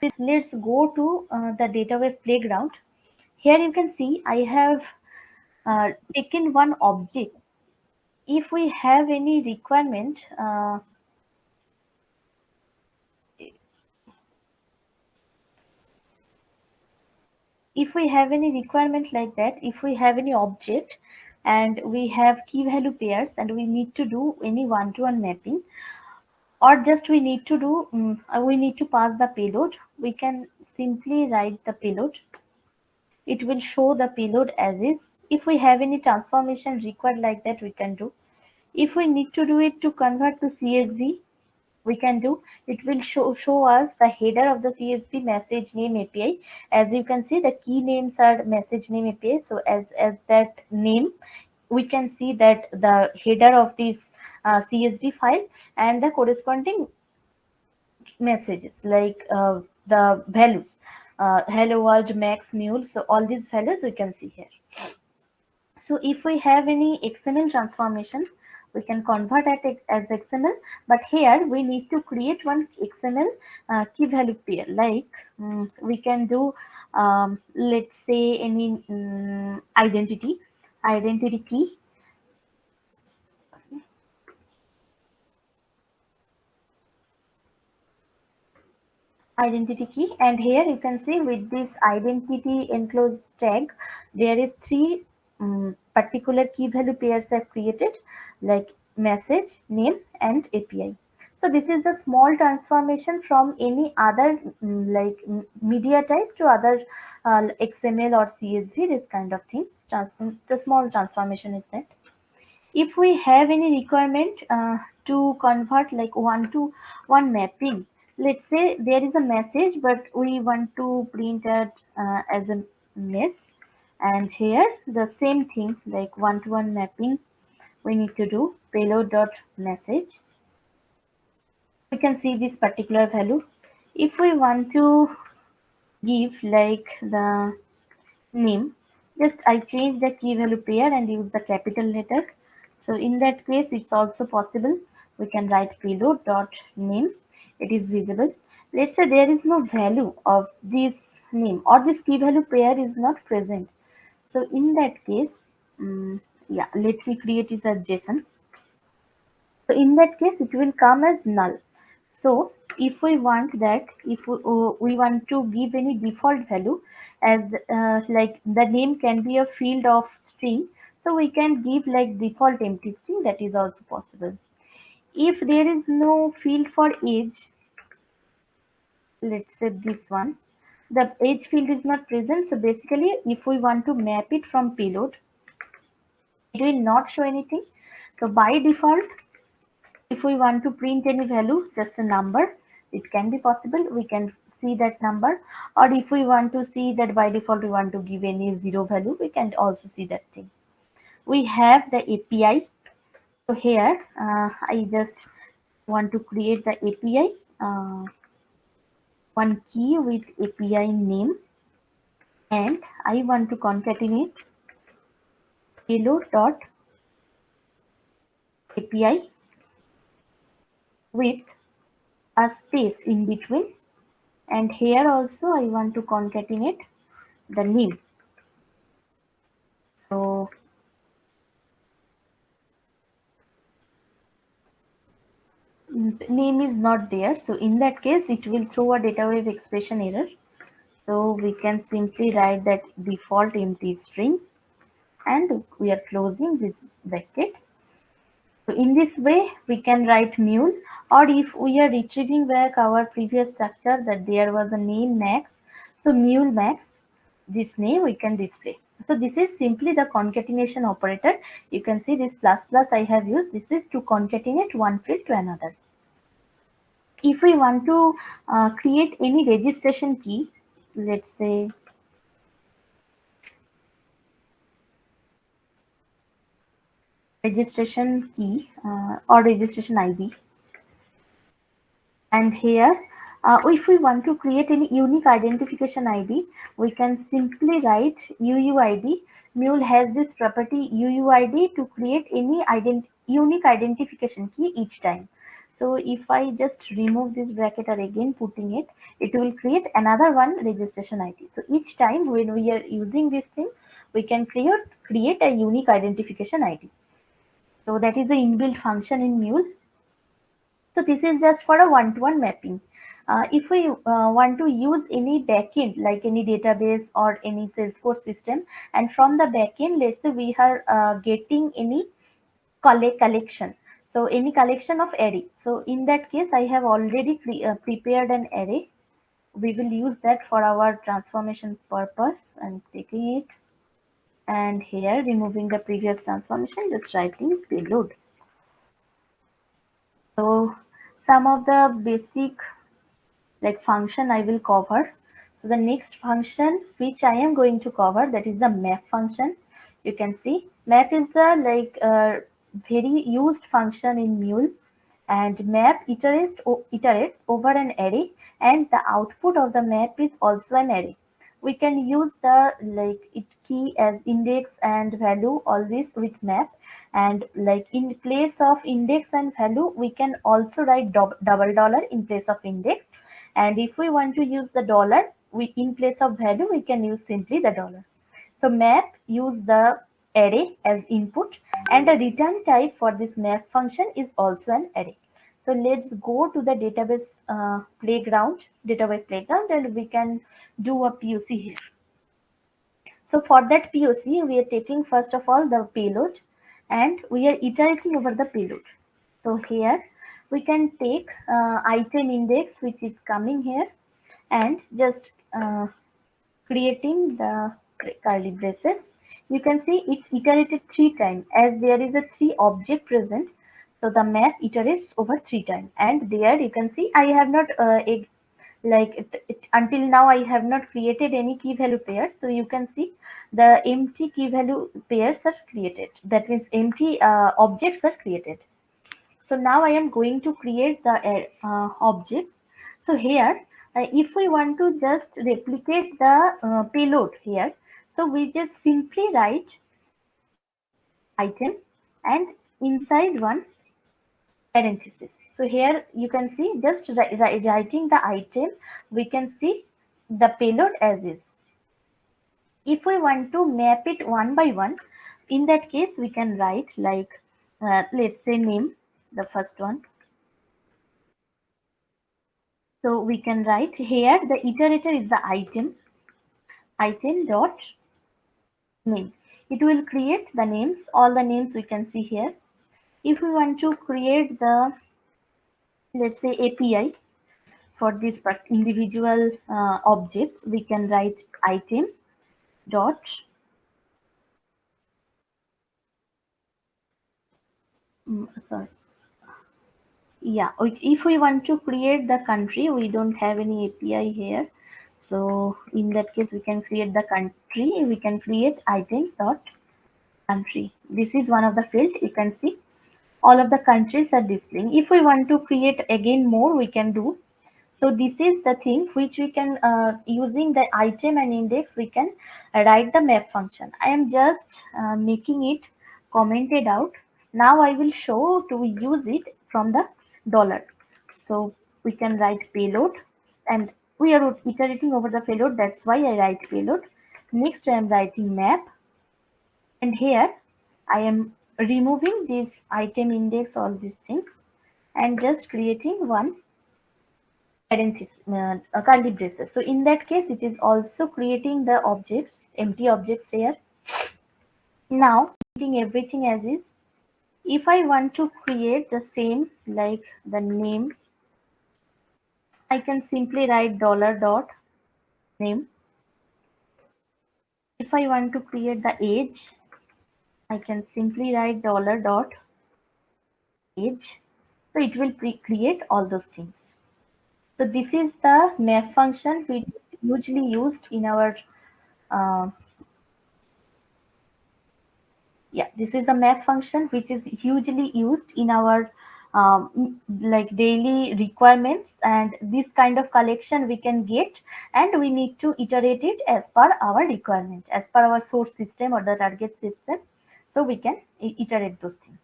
Let's go to the Datawave playground. Here you can see I have taken one object. If we have any requirement, if we have any requirement like that, if we have any object and we have key value pairs and we need to do any one-to-one mapping, or just we need to do we need to pass the payload, we can simply write the payload. It will show the payload as is. If we have any transformation required like that, we can do. If we need to do it to convert to CSV, we can do. It will show us the header of the CSV message name API. As you can see, the key names are message name API. So as that name, we can see that the header of this CSV file and the corresponding messages like the values, hello world, max, mule. So all these values we can see here. So if we have any XML transformation, we can convert it as XML. But here we need to create one XML key value pair. Like we can do, let's say any identity key. Identity key, and here you can see with this identity enclosed tag, there is three particular key value pairs are created, like message, name, and API. So this is the small transformation from any other media type to other XML or CSV, this kind of things. The small transformation is that. If we have any requirement to convert like one to one mapping, let's say there is a message but we want to print it as a mess, and here the same thing like one to one mapping, we need to do payload dot message. We can see this particular value. If we want to give like the name, just I change the key value pair and use the capital letter. So in that case, it's also possible. We can write payload dot name. It is visible. Let's say there is no value of this name or this key value pair is not present. So in that case, yeah, let me create it as JSON. So in that case, it will come as null. So if we want that, if we want to give any default value as like the name can be a field of string, so we can give like default empty string, that is also possible. If there is no field for age, let's say this one, the age field is not present. So basically, if we want to map it from payload, it will not show anything. So by default, if we want to print any value, just a number, it can be possible. We can see that number. Or if we want to see that by default, we want to give any zero value, we can also see that thing. We have the API. So here, I just want to create the API, one key with API name, and I want to concatenate payload dot API with a space in between, and here also I want to concatenate the name. So name is not there, so in that case it will throw a Datawave expression error. So we can simply write that default empty string and we are closing this bracket. So in this way we can write mule, or if we are retrieving back our previous structure that there was a name max, so mule max, this name we can display. So this is simply the concatenation operator. You can see this plus plus I have used. This is to concatenate one field to another. If we want to create any registration key, let's say registration key or registration ID, and here if we want to create any unique identification ID, we can simply write UUID. Mule has this property UUID to create any unique identification key each time. So if I just remove this bracket or again putting it, it will create another one registration ID. So each time when we are using this thing, we can create a unique identification ID. So that is the inbuilt function in Mule. So this is just for a one-to-one mapping. If we want to use any backend, like any database or any Salesforce system, and from the backend, let's say we are getting any collection. So any collection of array. So in that case, I have already prepared an array. We will use that for our transformation purpose. And taking it, and here removing the previous transformation, just writing payload. So some of the basic like function I will cover. So the next function which I am going to cover, that is the map function. You can see map is the very used function in Mule, and map iterates over an array, and the output of the map is also an array. We can use the it key as index and value always with map, and like in place of index and value we can also write double dollar in place of index, and if we want to use the dollar, we in place of value we can use simply the dollar. So map use the array as input, and the return type for this map function is also an array. So let's go to the database playground, and we can do a POC here. So for that POC, we are taking first of all the payload, and we are iterating over the payload. So here we can take item index which is coming here, and just creating the curly braces. You can see it's iterated 3 times as there is a 3 object present. So the map iterates over 3 times, and there you can see I have not until now I have not created any key value pair. So you can see the empty key value pairs are created. That means empty objects are created. So now I am going to create the objects. So here, if we want to just replicate the payload here, so we just simply write item and inside one parenthesis. So here you can see just writing the item, we can see the payload as is. If we want to map it one by one, in that case we can write let's say name, the first one. So we can write here the iterator is the item dot name. It will create the names, all the names we can see here. If we want to create the, let's say, API for this individual objects, we can write item dot sorry. Yeah, if we want to create the country, we don't have any API here. So in that case, we can create the country. We can create items dot country. This is one of the field. You can see all of the countries are displaying. If we want to create again more, we can do. So this is the thing which we can using the item and index, we can write the map function. I am just making it commented out. Now I will show to use it from the dollar. So we can write payload, and we are iterating over the payload. That's why I write payload. Next I am writing map, and here I am removing this item index, all these things, and just creating one parenthesis, curly braces. So in that case, it is also creating the objects, empty objects here. Now, creating everything as is. If I want to create the same like the name, I can simply write dollar dot name. If I want to create the age, I can simply write dollar dot age. So it will create all those things. So this is the map function which is usually used in our this is a map function which is hugely used in our daily requirements, and this kind of collection we can get, and we need to iterate it as per our requirement, as per our source system or the target system. So we can iterate those things.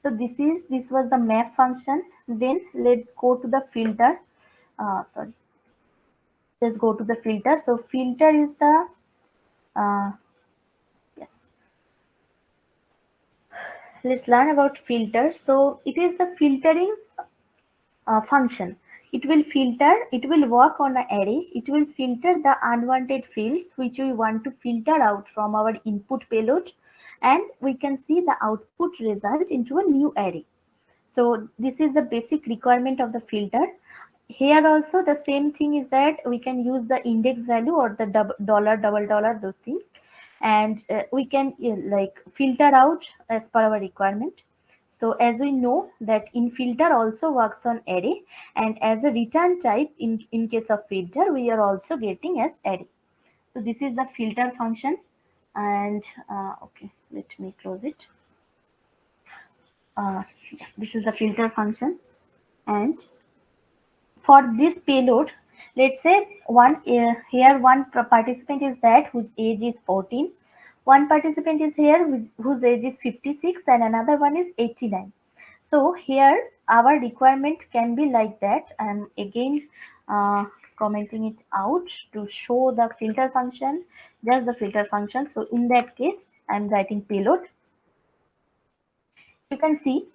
So this was the map function. Then let's go to the filter. Sorry, let's go to the filter. So filter is the uh, yes. Let's learn about filter. So it is the filtering function. It will work on an array. It will filter the unwanted fields which we want to filter out from our input payload, and we can see the output result into a new array. So this is the basic requirement of the filter. Here also the same thing is that we can use the index value or the dollar, double dollar, those things, and we can like filter out as per our requirement. So as we know that in filter also works on array, and as a return type in case of filter we are also getting as array. So this is the filter function, and okay, let me close it. Yeah, this is the filter function, and for this payload, let's say here one participant is that whose age is 14, one participant is here whose age is 56, and another one is 89. So here our requirement can be like that. I'm again commenting it out to show the filter function, just the filter function. So in that case, I'm writing payload. You can see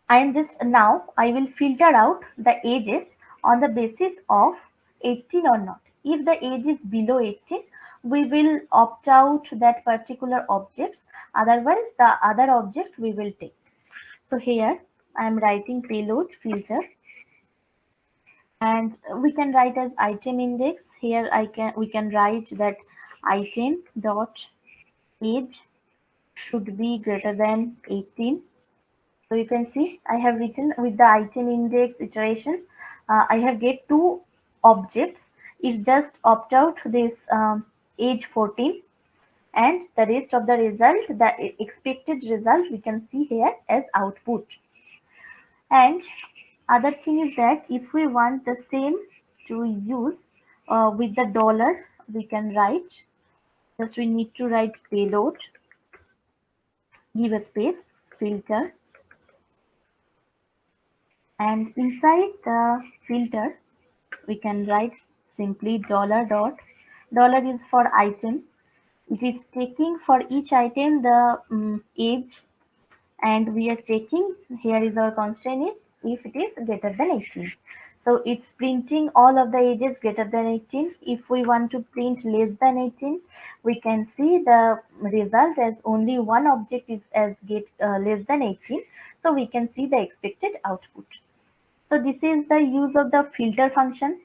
I am just now I will filter out the ages on the basis of 18 or not. If the age is below 18, we will opt out that particular objects. Otherwise, the other objects we will take. So here I am writing payload filter, and we can write as item index. Here we can write that item dot age should be greater than 18. So you can see I have written with the item index iteration. I have get two objects. It just opt out this age 14, and the rest of the result, the expected result, we can see here as output. And other thing is that if we want the same to use with the dollar, we can write. Just we need to write payload, give a space, filter, and inside the filter we can write simply dollar dot. Dollar is for item. It is taking for each item the age, and we are checking. Here is our constraint is if it is greater than 18. So it's printing all of the ages greater than 18. If we want to print less than 18, we can see the result as only one object is as get less than 18. So we can see the expected output. So this is the use of the filter function.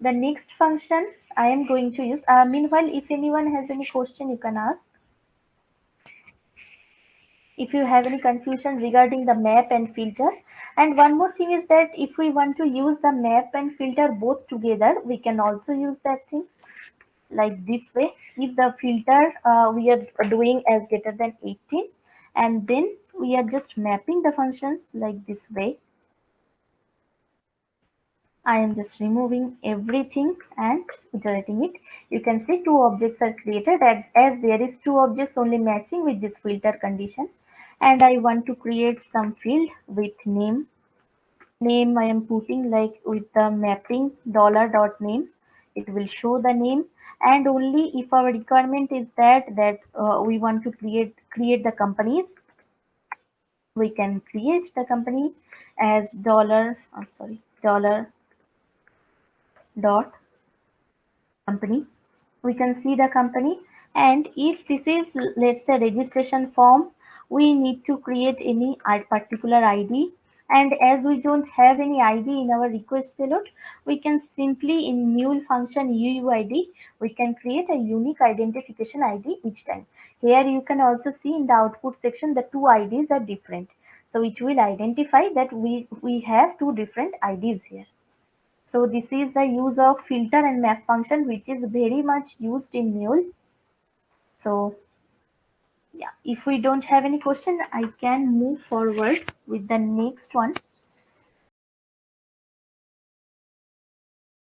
The next function I am going to use. Meanwhile, if anyone has any question, you can ask. If you have any confusion regarding the map and filter. And one more thing is that if we want to use the map and filter both together, we can also use that thing like this way. If the filter we are doing as greater than 18, and then we are just mapping the functions like this way. I am just removing everything and iterating it. You can see two objects are created as there is two objects only matching with this filter condition. And I want to create some field with name. Name I am putting like with the mapping dollar dot name. It will show the name, and only if our requirement is that we want to create the companies, we can create the company as dollar dot company. We can see the company, and if this is let's say registration form, we need to create any particular ID, and as we don't have any ID in our request payload, we can simply in Mule function UUID we can create a unique identification ID each time. Here you can also see in the output section the two IDs are different, so it will identify that we have two different IDs here. So this is the use of filter and map function, which is very much used in Mule. So yeah, if we don't have any question, I can move forward with the next one.